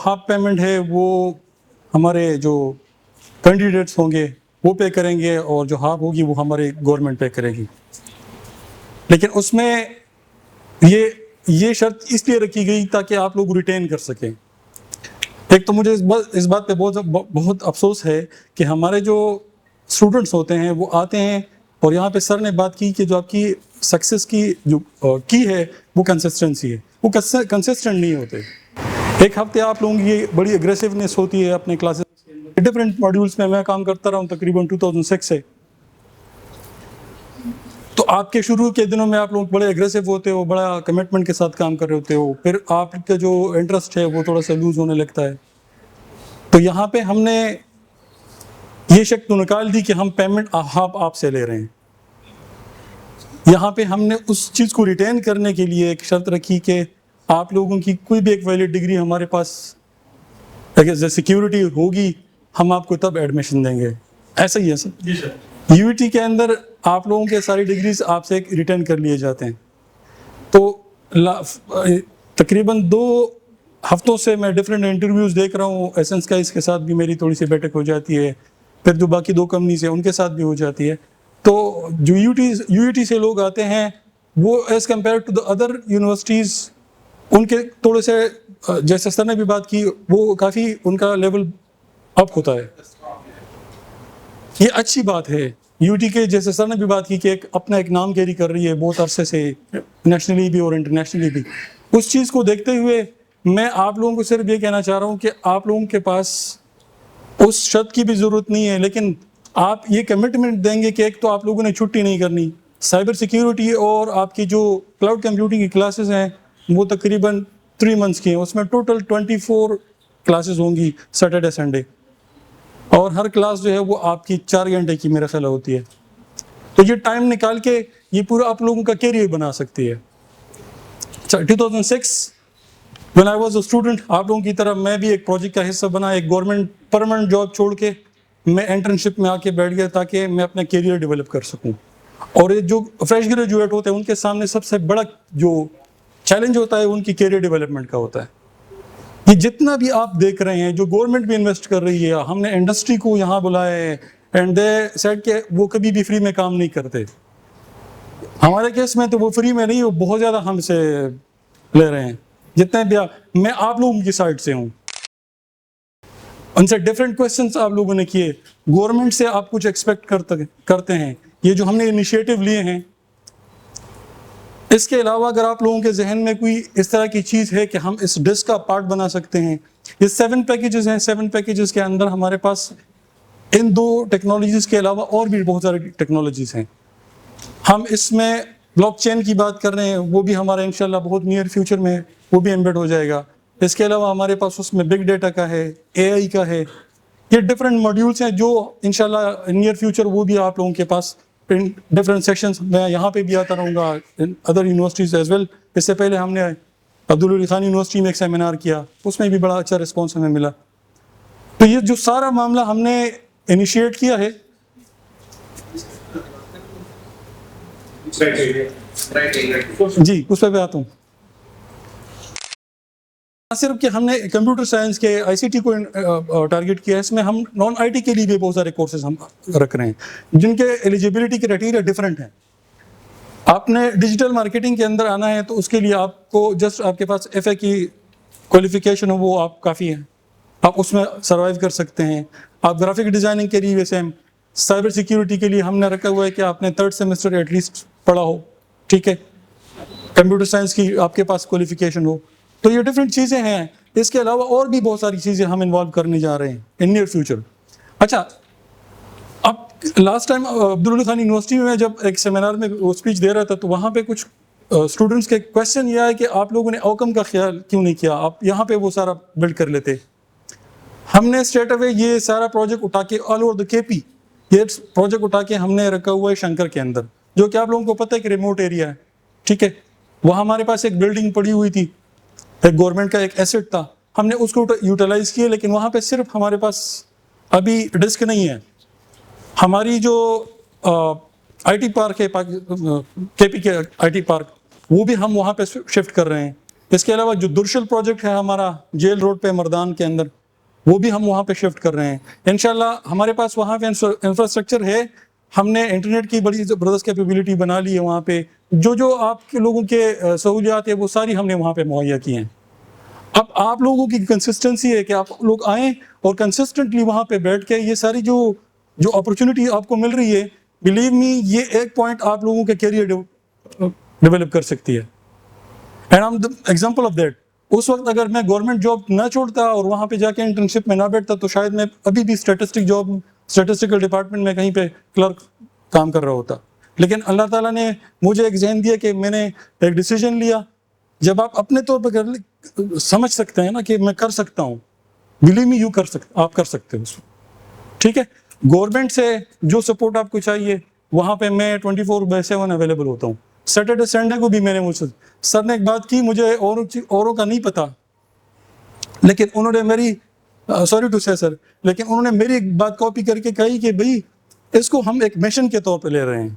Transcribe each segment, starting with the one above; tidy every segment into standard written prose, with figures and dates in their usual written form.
Half payment ہے وہ ہمارے جو کینڈیڈیٹس ہوں گے وہ پے کریں گے، اور جو ہاف ہوگی وہ ہماری گورنمنٹ پے کرے گی. لیکن اس میں یہ شرط اس لیے رکھی گئی تاکہ آپ لوگ ریٹین کر سکیں. ایک تو مجھے اس بات پہ بہت افسوس ہے کہ ہمارے جو اسٹوڈنٹس ہوتے ہیں وہ آتے ہیں، اور یہاں پہ سر نے بات کی کہ جو آپ کی سکسیس کی جو کی ہے وہ کنسسٹنسی ہے، وہ کنسسٹنٹ نہیں ہوتے. ایک ہفتے آپ لوگوں کی بڑی اگریسونیس ہوتی ہے اپنے کلاسز، ڈفرینٹ ماڈیولس میں کام کرتا رہا ہوں تقریباً 2006 سے. تو آپ کے شروع کے دنوں میں آپ لوگ بڑے اگریسو ہوتے ہو، بڑا کمٹمنٹ کے ساتھ کام کر رہے ہوتے ہو، پھر آپ کا جو انٹرسٹ ہے وہ تھوڑا سا لوز ہونے لگتا ہے. تو یہاں پہ ہم نے یہ شک تو نکال دی کہ ہم پیمنٹ آپ سے لے رہے ہیں. یہاں پہ ہم نے اس چیز کو ریٹین کرنے کے لیے ایک شرط رکھی کہ آپ لوگوں کی کوئی بھی ایک ویلڈ ڈگری ہمارے پاس اگر سیکیورٹی ہوگی ہم آپ کو تب ایڈمیشن دیں گے. ایسا ہی ہے سر؟ جی سر. یو ٹی کے اندر آپ لوگوں کے ساری ڈگریز آپ سے ریٹرن کر لیے جاتے ہیں. تو تقریباً 2 ہفتوں سے میں ڈفرینٹ انٹرویوز دیکھ رہا ہوں. ایسنس کا اس کے ساتھ بھی میری تھوڑی سی بیٹھک ہو جاتی ہے، پھر جو باقی 2 کمپنیز ہیں ان کے ساتھ بھی ہو جاتی ہے. تو جو یو ٹی سے لوگ آتے ہیں وہ as compared to the other universities ان کے تھوڑے سے، جیسے سر نے بھی بات کی، وہ کافی ان کا لیول اپ ہوتا ہے. یہ اچھی بات ہے. یو ٹی کے جیسے سر نے بھی بات کی کہ اپنا ایک نام کیری کر رہی ہے بہت عرصے سے، نیشنلی بھی اور انٹرنیشنلی بھی. اس چیز کو دیکھتے ہوئے میں آپ لوگوں کو صرف یہ کہنا چاہ رہا ہوں کہ آپ لوگوں کے پاس اس شرط کی بھی ضرورت نہیں ہے، لیکن آپ یہ کمٹمنٹ دیں گے کہ ایک تو آپ لوگوں نے چھٹی نہیں کرنی. سائبر سیکیورٹی اور آپ کی جو کلاؤڈ کمپیوٹنگ کی کلاسز ہیں وہ تقریباً 3 منتھس کی ہیں. اس میں ٹوٹل 24 کلاسز ہوں گی سیٹرڈے سنڈے، اور ہر کلاس جو ہے وہ آپ کی 4 گھنٹے کی میرا خیال ہوتی ہے. تو یہ ٹائم نکال کے یہ پورا آپ لوگوں کا کیریئر بنا سکتی ہے. 2006 when I was a student، آپ لوگوں کی طرح میں بھی ایک پروجیکٹ کا حصہ بنا. ایک گورنمنٹ پرماننٹ جاب چھوڑ کے میں انٹرنشپ میں آ کے بیٹھ گیا تاکہ میں اپنا کیریئر ڈیولپ کر سکوں. اور جو فریش گریجویٹ ہوتے ہیں ان کے سامنے سب سے بڑا جو چیلنج ہوتا ہے ان کی کیریئر ڈیولپمنٹ کا ہوتا ہے. یہ جتنا بھی آپ دیکھ رہے ہیں جو گورنمنٹ بھی انویسٹ کر رہی ہے، ہم نے انڈسٹری کو یہاں بلایا ہے اینڈ دے سیڈ کہ وہ کبھی بھی فری میں کام نہیں کرتے. ہمارے کیس میں تو وہ فری میں نہیں، وہ بہت زیادہ ہم سے لے رہے ہیں. جتنے بھی میں آپ لوگوں کی سائڈ سے ہوں، ان سے ڈفرینٹ کویسچنس آپ لوگوں نے کیے. گورنمنٹ سے آپ کچھ ایکسپیکٹ کرتے ہیں. یہ جو ہم نے انیشیٹو لیے ہیں، اس کے علاوہ اگر آپ لوگوں کے ذہن میں کوئی اس طرح کی چیز ہے کہ ہم اس ڈسک کا پارٹ بنا سکتے ہیں. یہ 7 پیکیجز ہیں. 7 پیکیجز کے اندر ہمارے پاس ان 2 ٹیکنالوجیز کے علاوہ اور بھی بہت ساری ٹیکنالوجیز ہیں. ہم اس میں بلاک چین کی بات کر رہے ہیں، وہ بھی ہمارا انشاءاللہ بہت نیئر فیوچر میں وہ بھی ایمبیڈ ہو جائے گا. اس کے علاوہ ہمارے پاس اس میں بگ ڈیٹا کا ہے، اے آئی کا ہے. یہ ڈفرینٹ ماڈیولس ہیں جو انشاءاللہ نیئر فیوچر وہ بھی آپ لوگوں کے پاس ڈفرینٹ سیکشنز. میں یہاں پہ بھی آتا رہوں گا ادر یونیورسٹیز ایز ویل. اس سے پہلے ہم نے عبدالعلی خان یونیورسٹی میں ایک سیمینار کیا، اس میں بھی بڑا اچھا رسپانس ہمیں ملا. تو یہ جو سارا معاملہ ہم نے انیشیٹ کیا ہے، جی اس پہ آتا ہوں. صرف کہ ہم نے کمپیوٹر سائنس کے آئی سی ٹی کو ٹارگیٹ کیا ہے، اس میں ہم نان آئی ٹی کے لیے بھی بہت سارے کورسز ہم رکھ رہے ہیں جن کے ایلیجیبلٹی کرائٹیریا ڈفرینٹ ہیں. آپ نے ڈیجیٹل مارکیٹنگ کے اندر آنا ہے تو اس کے لیے آپ کو جسٹ آپ کے پاس ایف اے کی کوالیفیکیشن ہو وہ آپ کافی ہے، آپ اس میں سروائیو کر سکتے ہیں. آپ گرافک ڈیزائننگ کے لیے سیم. سائبر سیکیورٹی کے لیے ہم نے رکھا ہوا ہے کہ آپ نے 3rd سیمسٹر ایٹ لیسٹ پڑھا ہو، ٹھیک ہے. کمپیوٹر سائنس کی آپ کے پاس کوالیفیکیشن ہو. تو یہ ڈفرینٹ چیزیں ہیں. اس کے علاوہ اور بھی بہت ساری چیزیں ہم انوالو کرنے جا رہے ہیں ان نیئر فیوچر. اچھا، اب last time Abdul Ali Khan university میں جب ایک سیمینار میں وہ اسپیچ دے رہا تھا تو وہاں پہ کچھ اسٹوڈنٹس کے کویشچن یہ ہے کہ آپ لوگوں نے آؤٹ کم کا خیال کیوں نہیں کیا، آپ یہاں پہ وہ سارا بلڈ کر لیتے. ہم نے اسٹریٹ اوے یہ سارا پروجیکٹ اٹھا کے آل اوور دا کے پی یہ پروجیکٹ اٹھا کے ہم نے رکھا ہوا ہے شنکر کے اندر، جو کہ آپ لوگوں کو پتہ ہے کہ ریموٹ ایریا ہے، ٹھیک ہے. وہاں ہمارے پاس ایک بلڈنگ پڑی ہوئی تھی، ایک گورنمنٹ کا ایک ایسٹ تھا، ہم نے اس کو یوٹیلائز کیا. لیکن وہاں پہ صرف ہمارے پاس ابھی ڈسک نہیں ہے. ہماری جو آئی ٹی پارک ہے کے پی کے آئی ٹی پارک، وہ بھی ہم وہاں پہ شفٹ کر رہے ہیں. اس کے علاوہ جو درشل پروجیکٹ ہے ہمارا جیل روڈ پہ مردان کے اندر، وہ بھی ہم وہاں پہ شفٹ کر رہے ہیں انشاءاللہ. ہمارے پاس وہاں پہ انفراسٹرکچر ہے، ہم نے انٹرنیٹ کی بڑی زبردست کیپیبلٹی بنا لی ہے وہاں پہ. جو آپ کے لوگوں کے سہولیات ہیں وہ ساری ہم نے وہاں پہ مہیا کی ہیں. اب آپ لوگوں کی کنسسٹنسی ہے کہ آپ لوگ آئیں اور کنسسٹنٹلی وہاں پہ بیٹھ کے یہ ساری جو اپرچونٹی آپ کو مل رہی ہے، بلیو می یہ ایک پوائنٹ آپ لوگوں کے کیریئر ڈیولپ کر سکتی ہے. And I am example of that. اس وقت اگر میں گورنمنٹ جاب نہ چھوڑتا اور وہاں پہ جا کے انٹرنشپ میں نہ بیٹھتا تو شاید میں ابھی بھی اسٹیٹسٹیکل ڈپارٹمنٹ میں کہیں پہ کلرک کام کر رہا ہوتا. لیکن اللہ تعالیٰ نے مجھے ایک ذہن دیا کہ میں نے ایک ڈیسیجن لیا. جب آپ اپنے طور پہ سمجھ سکتے ہیں نا کہ میں کر سکتا ہوں، بلیو می آپ کر سکتے ہو. ٹھیک ہے، گورنمنٹ سے جو سپورٹ آپ کو چاہیے وہاں پہ میں 24/7 اویلیبل ہوتا ہوں. سیٹرڈے سنڈے کو بھی میں نے مجھ سے سر نے ایک بات کی، مجھے اوروں کا نہیں پتا، لیکن انہوں نے میری سوری ٹو سے سر، لیکن انہوں نے میری ایک بات کاپی کر کے کہی کہ بھائی اس کو ہم ایک مشن کے طور پہ لے رہے ہیں.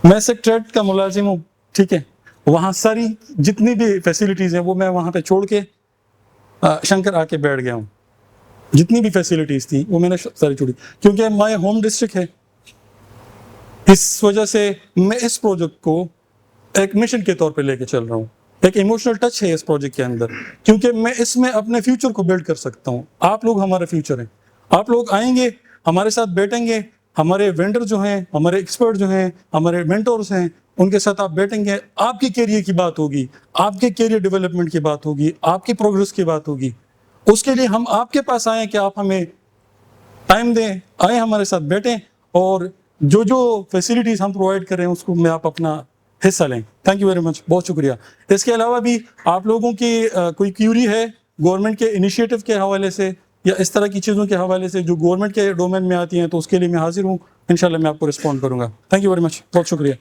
میں سیکٹریٹ کا ملازم ہوں، ٹھیک ہے، وہاں ساری جتنی بھی فیسلٹیز ہیں وہ میں وہاں پہ چھوڑ کے شنکر آ کے بیٹھ گیا ہوں. جتنی بھی فیسلٹیز تھیں وہ میں نے ساری چھوڑی، کیونکہ مائی ہوم ڈسٹرکٹ ہے. اس وجہ سے میں اس پروجیکٹ کو ایک مشن کے طور پہ لے کے چل رہا ہوں. ایک ایموشنل ٹچ ہے اس پروجیکٹ کے اندر، کیونکہ میں اس میں اپنے فیوچر کو بلڈ کر سکتا ہوں. آپ لوگ ہمارا فیوچر ہیں. آپ لوگ آئیں گے ہمارے ساتھ بیٹھیں گے، ہمارے وینڈر جو ہیں، ہمارے ایکسپرٹ جو ہیں، ہمارے مینٹورز ہیں، ان کے ساتھ آپ بیٹھیں گے. آپ کے کیریئر کی بات ہوگی، آپ کے کیریئر ڈیولپمنٹ کی بات ہوگی، آپ کی پروگرس کی بات ہوگی. اس کے لیے ہم آپ کے پاس آئیں کہ آپ ہمیں ٹائم دیں، آئیں ہمارے ساتھ بیٹھیں، اور جو فیسلٹیز ہم پرووائڈ کر رہے ہیں اس کو میں آپ اپنا حصہ لیں. تھینک یو ویری مچ، بہت شکریہ. اس کے علاوہ بھی آپ لوگوں کی کوئی کیوری ہے گورنمنٹ کے انیشیٹو کے حوالے سے یا اس طرح کی چیزوں کے حوالے سے جو گورنمنٹ کے ڈومین میں آتی ہیں، تو اس کے لیے میں حاضر ہوں. انشاءاللہ میں آپ کو رسپونڈ کروں گا. تھینک یو ویری مچ، بہت شکریہ.